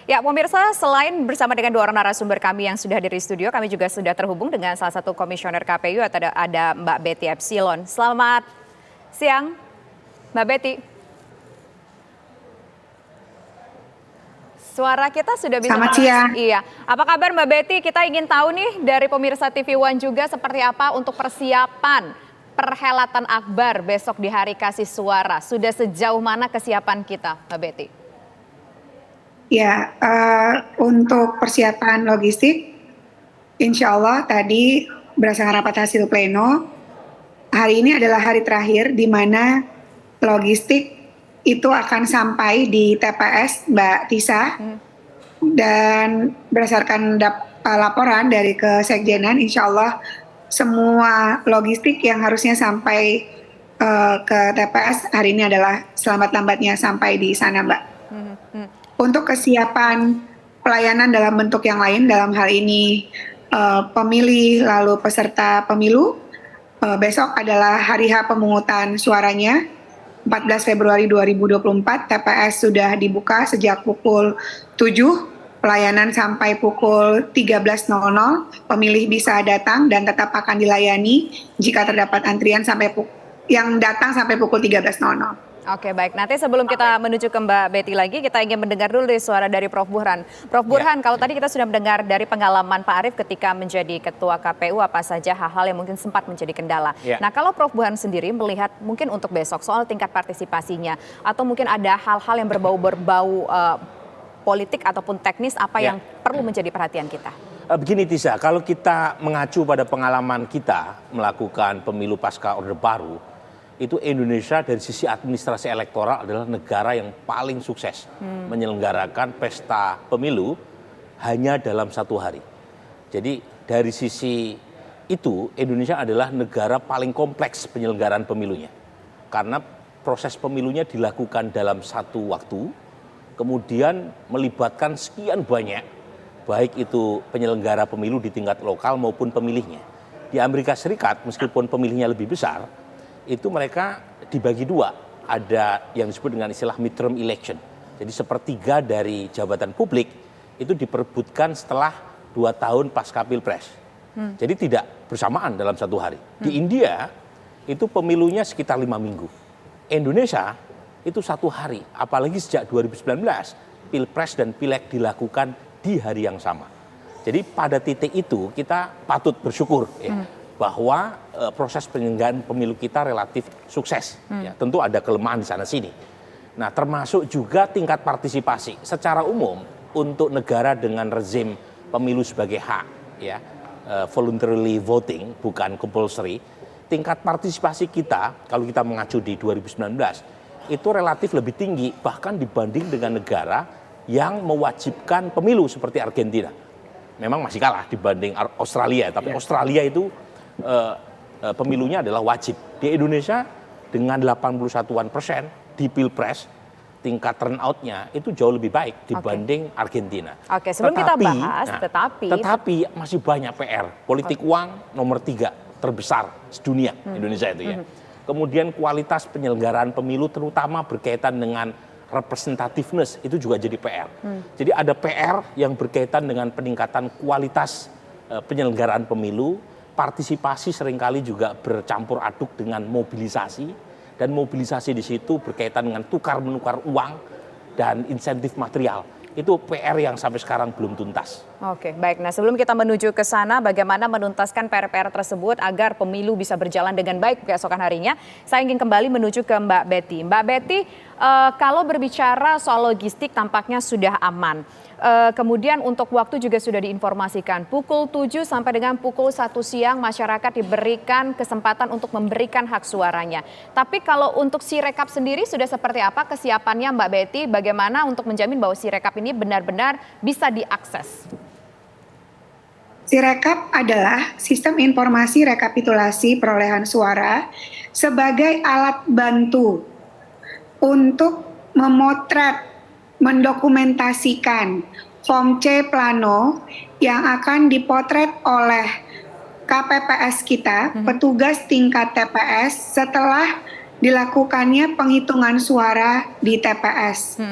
Ya, pemirsa, selain bersama dengan dua orang narasumber kami yang sudah hadir di studio, kami juga sudah terhubung dengan salah satu komisioner KPU, ada Mbak Betty Epsilon. Selamat siang, Mbak Betty. Suara kita sudah bisa. Selamat siang. Iya. Apa kabar Mbak Betty? Kita ingin tahu nih dari pemirsa TV One juga seperti apa untuk persiapan perhelatan Akbar besok di Hari Kasih Suara. Sudah sejauh mana kesiapan kita, Mbak Betty? Ya, untuk persiapan logistik, insya Allah tadi berdasarkan rapat hasil pleno, hari ini adalah hari terakhir di mana logistik itu akan sampai di TPS Mbak Tisa. Dan berdasarkan laporan dari Kesekjenan, insya Allah semua logistik yang harusnya sampai ke TPS hari ini adalah selamat-lambatnya sampai di sana, Mbak. Untuk kesiapan pelayanan dalam bentuk yang lain, dalam hal ini pemilih lalu peserta pemilu, besok adalah hari H pemungutan suaranya, 14 Februari 2024, TPS sudah dibuka sejak pukul 7, pelayanan sampai pukul 13.00, pemilih bisa datang dan tetap akan dilayani jika terdapat antrian yang datang sampai pukul 13.00. Oke, baik. Nanti sebelum kita menuju ke Mbak Betty lagi, kita ingin mendengar dulu dari suara dari Prof. Burhan. Prof. Burhan, kalau tadi kita sudah mendengar dari pengalaman Pak Arief ketika menjadi Ketua KPU, apa saja hal-hal yang mungkin sempat menjadi kendala. Nah, kalau Prof. Burhan sendiri melihat mungkin untuk besok soal tingkat partisipasinya, atau mungkin ada hal-hal yang berbau politik ataupun teknis, apa yang perlu menjadi perhatian kita? Begini Tisa, kalau kita mengacu pada pengalaman kita melakukan pemilu pasca Orde Baru, itu Indonesia dari sisi administrasi elektoral adalah negara yang paling sukses menyelenggarakan pesta pemilu hanya dalam 1 hari. Jadi dari sisi itu Indonesia adalah negara paling kompleks penyelenggaraan pemilunya. Karena proses pemilunya dilakukan dalam satu waktu, kemudian melibatkan sekian banyak, baik itu penyelenggara pemilu di tingkat lokal maupun pemilihnya. Di Amerika Serikat meskipun pemilihnya lebih besar, itu mereka dibagi dua, ada yang disebut dengan istilah midterm election. Jadi sepertiga dari jabatan publik itu diperebutkan setelah 2 tahun pasca pilpres. Jadi tidak bersamaan dalam 1 hari. Di India itu pemilunya sekitar 5 minggu. Indonesia itu 1 hari, apalagi sejak 2019 pilpres dan pileg dilakukan di hari yang sama. Jadi pada titik itu kita patut bersyukur bahwa proses penyelenggaraan pemilu kita relatif sukses. Ya, tentu ada kelemahan di sana sini. Nah, termasuk juga tingkat partisipasi. Secara umum untuk negara dengan rezim pemilu sebagai hak, ya, voluntarily voting bukan compulsory, tingkat partisipasi kita kalau kita mengacu di 2019 itu relatif lebih tinggi bahkan dibanding dengan negara yang mewajibkan pemilu seperti Argentina. Memang masih kalah dibanding Australia, tapi Australia itu pemilunya adalah wajib. Di Indonesia dengan 81% di pilpres tingkat turnout-nya itu jauh lebih baik dibanding Argentina. Oke, sebelum kita bahas, tetapi masih banyak PR. Politik uang nomor 3 terbesar sedunia Indonesia itu ya. Kemudian kualitas penyelenggaraan pemilu terutama berkaitan dengan representativeness itu juga jadi PR. Jadi ada PR yang berkaitan dengan peningkatan kualitas penyelenggaraan pemilu. Partisipasi seringkali juga bercampur aduk dengan mobilisasi, dan mobilisasi di situ berkaitan dengan tukar-menukar uang dan insentif material. Itu PR yang sampai sekarang belum tuntas. Oke, baik. Nah, sebelum kita menuju ke sana, bagaimana menuntaskan PR-PR tersebut agar pemilu bisa berjalan dengan baik keesokan harinya, saya ingin kembali menuju ke Mbak Betty. Mbak Betty, kalau berbicara soal logistik tampaknya sudah aman. Kemudian untuk waktu juga sudah diinformasikan. Pukul 7 sampai dengan pukul 1 siang masyarakat diberikan kesempatan untuk memberikan hak suaranya. Tapi kalau untuk Sirekap sendiri sudah seperti apa kesiapannya Mbak Betty? Bagaimana untuk menjamin bahwa Sirekap ini benar-benar bisa diakses? Sirekap adalah sistem informasi rekapitulasi perolehan suara sebagai alat bantu untuk memotret, mendokumentasikan form C plano yang akan dipotret oleh KPPS kita, petugas tingkat TPS setelah dilakukannya penghitungan suara di TPS.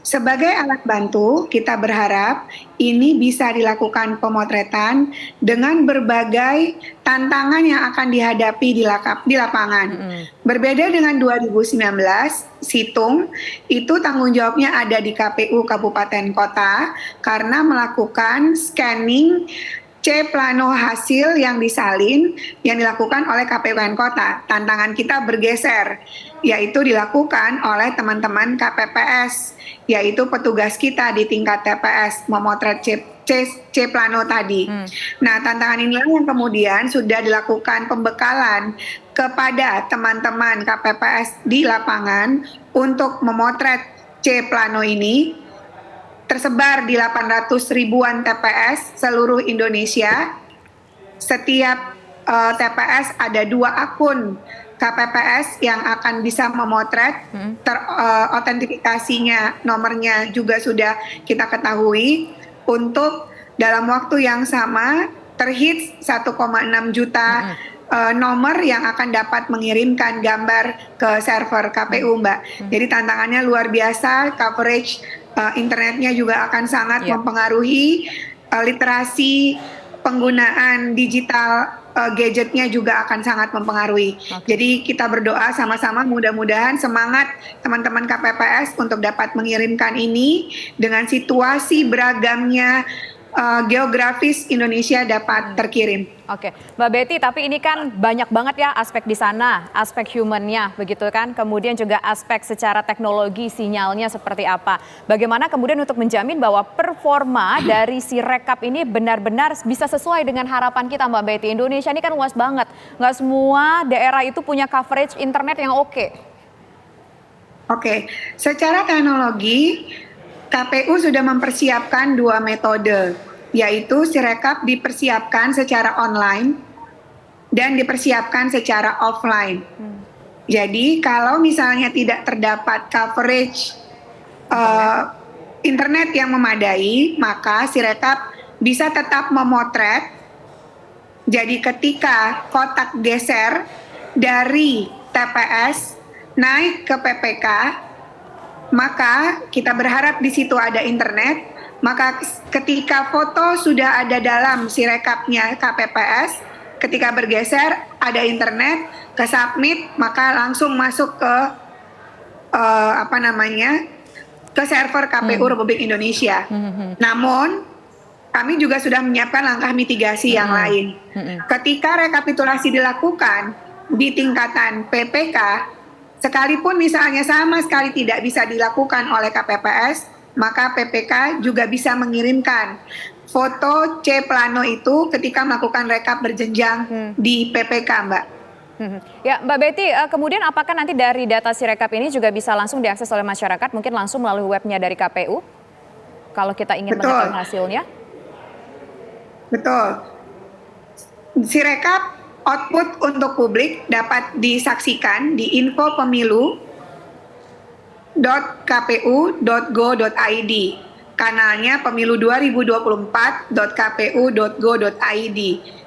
Sebagai alat bantu, kita berharap ini bisa dilakukan pemotretan dengan berbagai tantangan yang akan dihadapi di lapangan. Berbeda dengan 2019, Situng itu tanggung jawabnya ada di KPU Kabupaten Kota karena melakukan scanning C plano hasil yang disalin yang dilakukan oleh KPUPN Kota. Tantangan kita bergeser, yaitu dilakukan oleh teman-teman KPPS, yaitu petugas kita di tingkat TPS memotret C plano tadi. Nah, tantangan inilah yang kemudian sudah dilakukan pembekalan kepada teman-teman KPPS di lapangan untuk memotret C plano ini. Tersebar di 800 ribuan TPS seluruh Indonesia. Setiap TPS ada 2 akun KPPS yang akan bisa memotret. Otentifikasinya, nomornya juga sudah kita ketahui. Untuk dalam waktu yang sama terhits 1,6 juta nomor yang akan dapat mengirimkan gambar ke server KPU, Mbak. Jadi tantangannya luar biasa, coverage internetnya juga akan sangat mempengaruhi, literasi penggunaan digital gadgetnya juga akan sangat mempengaruhi. Jadi kita berdoa sama-sama, mudah-mudahan semangat teman-teman KPPS untuk dapat mengirimkan ini dengan situasi beragamnya geografis Indonesia dapat terkirim. Oke, Mbak Betty, tapi ini kan banyak banget ya aspek di sana, aspek humannya, begitu kan? Kemudian juga aspek secara teknologi sinyalnya seperti apa. Bagaimana kemudian untuk menjamin bahwa performa dari si rekap ini benar-benar bisa sesuai dengan harapan kita, Mbak Betty? Indonesia ini kan luas banget, nggak semua daerah itu punya coverage internet yang oke. Oke, secara teknologi KPU sudah mempersiapkan 2 metode, yaitu Sirekap dipersiapkan secara online dan dipersiapkan secara offline. Jadi kalau misalnya tidak terdapat coverage internet yang memadai, maka Sirekap bisa tetap memotret. Jadi ketika kotak geser dari TPS naik ke PPK, maka kita berharap di situ ada internet. Maka ketika foto sudah ada dalam Sirekapnya KPPS, ketika bergeser ada internet, ke submit, maka langsung masuk ke ke server KPU Republik Indonesia. Namun kami juga sudah menyiapkan langkah mitigasi yang lain. Ketika rekapitulasi dilakukan di tingkatan PPK, sekalipun misalnya sama sekali tidak bisa dilakukan oleh KPPS, maka PPK juga bisa mengirimkan foto C plano itu ketika melakukan rekap berjenjang di PPK, Mbak. Ya, Mbak Betty, kemudian apakah nanti dari data Sirekap ini juga bisa langsung diakses oleh masyarakat, mungkin langsung melalui webnya dari KPU, kalau kita ingin mengetahui hasilnya? Betul. Sirekap output untuk publik dapat disaksikan di info.pemilu.kpu.go.id. Kanalnya pemilu2024.kpu.go.id.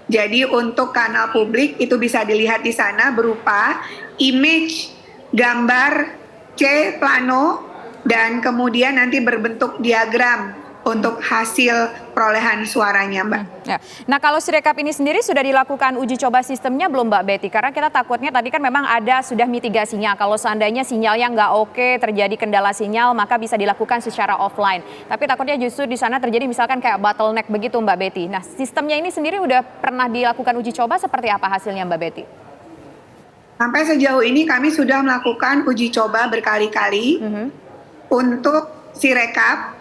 Jadi untuk kanal publik itu bisa dilihat di sana berupa image, gambar C plano, dan kemudian nanti berbentuk diagram untuk hasil perolehan suaranya, Mbak. Ya. Nah, kalau Sirekap ini sendiri sudah dilakukan uji coba sistemnya belum, Mbak Betty? Karena kita takutnya tadi kan memang ada sudah mitigasinya. Kalau seandainya sinyalnya nggak oke, terjadi kendala sinyal, maka bisa dilakukan secara offline. Tapi takutnya justru di sana terjadi misalkan kayak bottleneck begitu, Mbak Betty. Nah, sistemnya ini sendiri udah pernah dilakukan uji coba, seperti apa hasilnya, Mbak Betty? Sampai sejauh ini kami sudah melakukan uji coba berkali-kali untuk Sirekap.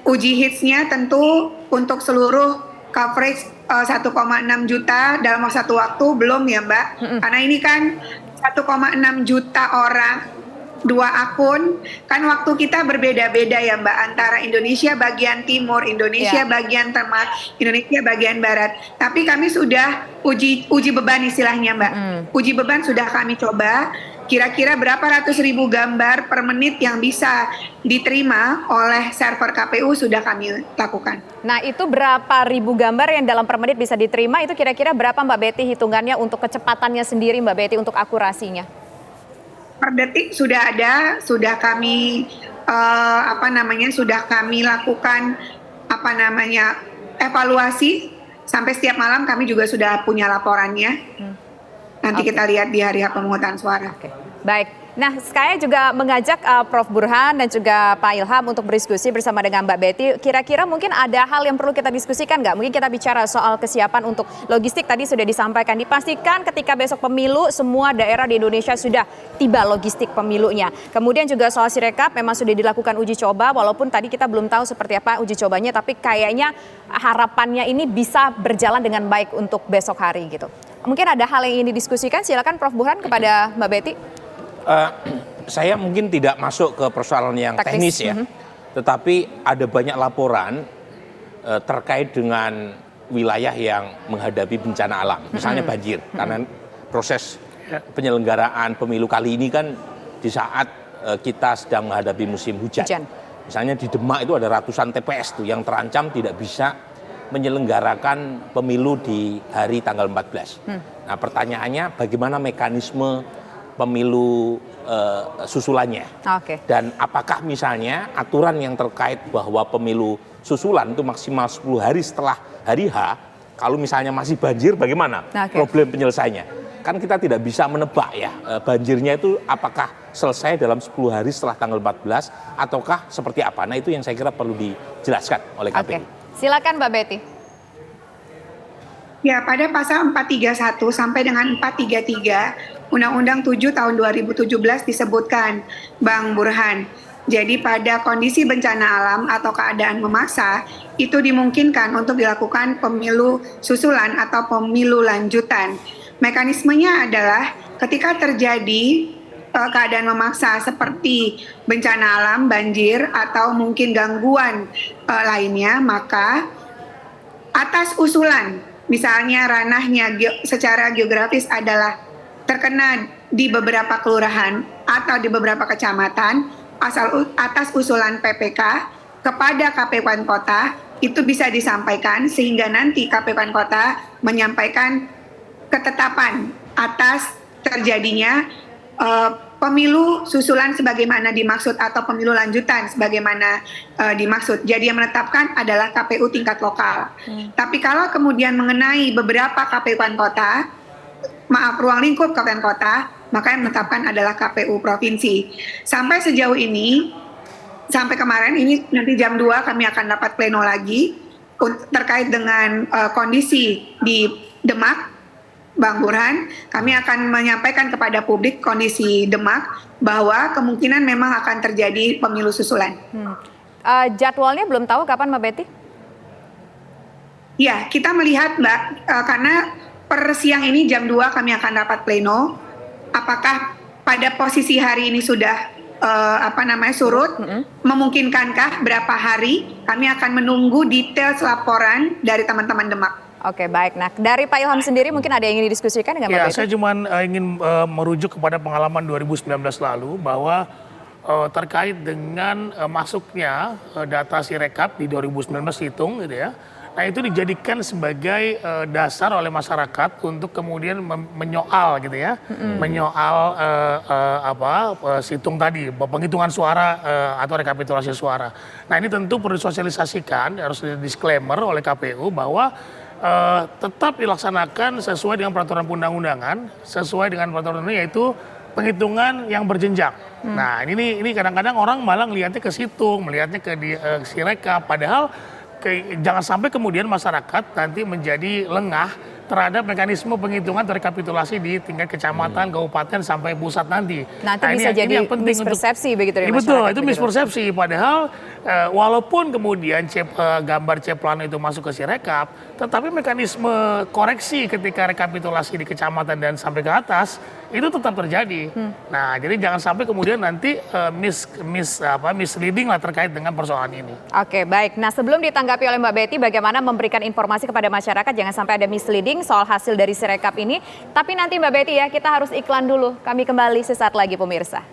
Uji hitsnya tentu untuk seluruh coverage 1,6 juta dalam satu waktu belum ya, Mbak. Karena ini kan 1,6 juta orang, 2 akun, kan waktu kita berbeda-beda ya, Mbak, antara Indonesia bagian timur, Indonesia bagian tengah, Indonesia bagian barat. Tapi kami sudah uji beban istilahnya, Mbak. Uji beban sudah kami coba. Kira-kira berapa ratus ribu gambar per menit yang bisa diterima oleh server KPU sudah kami lakukan. Nah, itu berapa ribu gambar yang dalam per menit bisa diterima, itu kira-kira berapa, Mbak Betty, hitungannya untuk kecepatannya sendiri, Mbak Betty, untuk akurasinya? Per detik sudah ada, sudah kami sudah kami lakukan evaluasi sampai setiap malam kami juga sudah punya laporannya. Nanti kita lihat di hari pemungutan suara. Baik. Nah, saya juga mengajak Prof. Burhan dan juga Pak Ilham untuk berdiskusi bersama dengan Mbak Betty. Kira-kira mungkin ada hal yang perlu kita diskusikan nggak? Mungkin kita bicara soal kesiapan untuk logistik tadi sudah disampaikan. Dipastikan ketika besok pemilu semua daerah di Indonesia sudah tiba logistik pemilunya. Kemudian juga soal Sirekap memang sudah dilakukan uji coba, walaupun tadi kita belum tahu seperti apa uji cobanya, tapi kayaknya harapannya ini bisa berjalan dengan baik untuk besok hari gitu. Mungkin ada hal yang ingin didiskusikan, silakan Prof. Burhan kepada Mbak Betty. Saya mungkin tidak masuk ke persoalan yang teknis ya, tetapi ada banyak laporan terkait dengan wilayah yang menghadapi bencana alam, misalnya banjir, karena proses penyelenggaraan pemilu kali ini kan di saat kita sedang menghadapi musim hujan. Misalnya di Demak itu ada ratusan TPS tuh yang terancam tidak bisa menyelenggarakan pemilu di hari tanggal 14. Nah, pertanyaannya bagaimana mekanisme pemilu susulannya. Dan apakah misalnya aturan yang terkait bahwa pemilu susulan itu maksimal 10 hari setelah hari H, kalau misalnya masih banjir bagaimana problem penyelesaiannya? Kan kita tidak bisa menebak ya, banjirnya itu apakah selesai dalam 10 hari setelah tanggal 14 ataukah seperti apa? Nah, itu yang saya kira perlu dijelaskan oleh KPU. Silakan Mbak Betty. Ya, pada pasal 431 sampai dengan 433 Undang-Undang 7 tahun 2017 disebutkan, Bang Burhan. Jadi pada kondisi bencana alam atau keadaan memaksa, itu dimungkinkan untuk dilakukan pemilu susulan atau pemilu lanjutan. Mekanismenya adalah ketika terjadi keadaan memaksa seperti bencana alam, banjir, atau mungkin gangguan lainnya, maka atas usulan, misalnya ranahnya secara geografis adalah terkena di beberapa kelurahan atau di beberapa kecamatan, atas usulan PPK kepada KPU Kota, itu bisa disampaikan sehingga nanti KPU Kota menyampaikan ketetapan atas terjadinya pemilu susulan sebagaimana dimaksud atau pemilu lanjutan sebagaimana dimaksud. Jadi yang menetapkan adalah KPU tingkat lokal. Tapi kalau kemudian mengenai beberapa KPU Kota, ruang lingkup kabupaten kota, maka yang menetapkan adalah KPU provinsi. Sampai sejauh ini, sampai kemarin ini nanti jam 2 kami akan dapat pleno lagi terkait dengan kondisi di Demak, Bang Burhan. Kami akan menyampaikan kepada publik kondisi Demak bahwa kemungkinan memang akan terjadi pemilu susulan. Jadwalnya belum tahu kapan Mbak Betty? Ya, kita melihat Mbak, karena per siang ini jam 2 kami akan rapat pleno. Apakah pada posisi hari ini sudah surut? Memungkinkankah berapa hari? Kami akan menunggu detail laporan dari teman-teman Demak. Oke, baik. Nah, dari Pak Ilham sendiri mungkin ada yang ingin didiskusikan dengan Mbak Betty? Saya cuma ingin merujuk kepada pengalaman 2019 lalu bahwa terkait dengan masuknya data Sirekap di 2019 hitung gitu ya. Nah, itu dijadikan sebagai dasar oleh masyarakat untuk kemudian menyoal gitu ya, menyoal situng tadi, penghitungan suara atau rekapitulasi suara. Nah, ini tentu perlu disosialisasikan, harus disclaimer oleh KPU bahwa tetap dilaksanakan sesuai dengan peraturan undang-undangan, sesuai dengan peraturan yaitu penghitungan yang berjenjang. Nah, ini kadang-kadang orang malah melihatnya ke situng, melihatnya ke Sirekap, padahal jangan sampai kemudian masyarakat nanti menjadi lengah terhadap mekanisme penghitungan rekapitulasi di tingkat kecamatan, kabupaten sampai pusat nanti. Nanti bisa jadi mispersepsi begitu ya masyarakat. Betul, itu mispersepsi. Padahal walaupun kemudian gambar C-Plan itu masuk ke Sirekap, tetapi mekanisme koreksi ketika rekapitulasi di kecamatan dan sampai ke atas itu tetap terjadi. Nah, jadi jangan sampai kemudian nanti misleading lah terkait dengan persoalan ini. Oke, baik. Nah, sebelum ditanggapi oleh Mbak Betty bagaimana memberikan informasi kepada masyarakat jangan sampai ada misleading soal hasil dari Sirekap ini. Tapi nanti Mbak Betty ya, kita harus iklan dulu. Kami kembali sesaat lagi pemirsa.